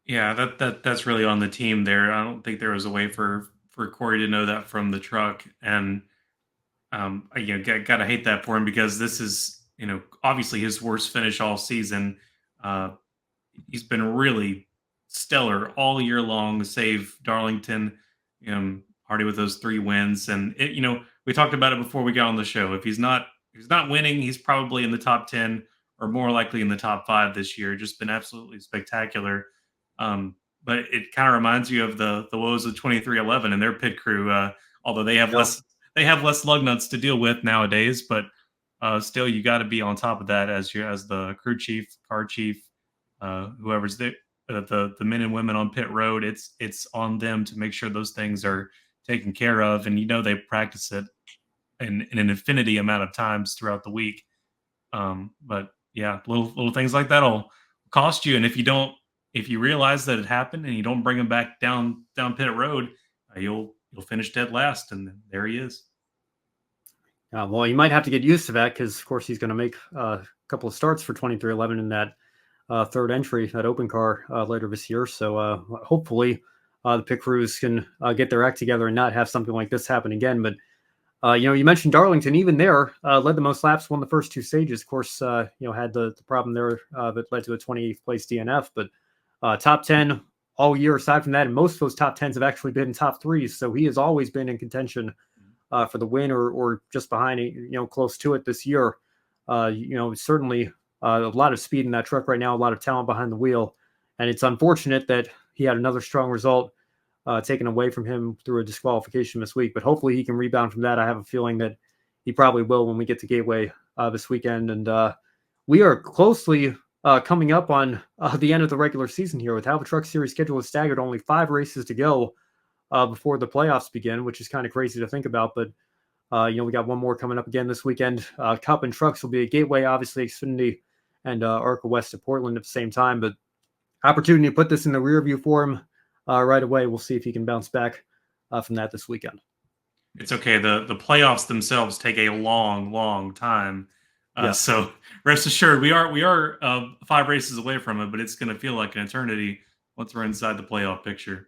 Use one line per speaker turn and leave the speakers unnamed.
Yeah, that's really on the team there. I don't think there was a way for Corey to know that from the truck, and gotta hate that for him because this is obviously his worst finish all season. Uh, he's been really stellar all year long, save Darlington, Hardy with those 3 wins, and we talked about it before we got on the show. If he's not winning, he's probably in the top 10 or more likely in the top 5 this year. Just been absolutely spectacular. But it kind of reminds you of the woes of 2311 and their pit crew. Although
Yeah.
they have less lug nuts to deal with nowadays, but still you got to be on top of that as the crew chief, car chief, whoever's there, the men and women on pit road. It's on them to make sure those things are taken care of, and they practice it in an infinity amount of times throughout the week. But yeah, little things like that'll cost you, and if you realize that it happened and you don't bring him back down pit road, you'll finish dead last, and there he is.
Well, you might have to get used to that because, of course, he's going to make a couple of starts for 2311 in that third entry, that open car later this year. So hopefully the pit crews can get their act together and not have something like this happen again. But you mentioned Darlington. Even there, led the most laps, won the first 2 stages. Of course, had the problem there that led to a 28th place DNF. But top 10 all year. Aside from that, and most of those top 10s have actually been top threes. So he has always been in contention for the win or just behind it, close to it this year. Certainly a lot of speed in that truck right now, a lot of talent behind the wheel. And it's unfortunate that he had another strong result taken away from him through a disqualification this week. But hopefully he can rebound from that. I have a feeling that he probably will when we get to Gateway this weekend. And we are closely coming up on the end of the regular season here with how the Truck Series schedule is staggered. Only 5 races to go before the playoffs begin, which is kind of crazy to think about. But we got one more coming up again this weekend. Cup and Trucks will be a Gateway, obviously Xfinity and ARCA West to Portland at the same time. But opportunity to put this in the rear view for him right away. We'll see if he can bounce back from that this weekend.
It's okay. The playoffs themselves take a long time.
Yes.
So rest assured, we are 5 races away from it, but it's going to feel like an eternity once we're inside the playoff picture.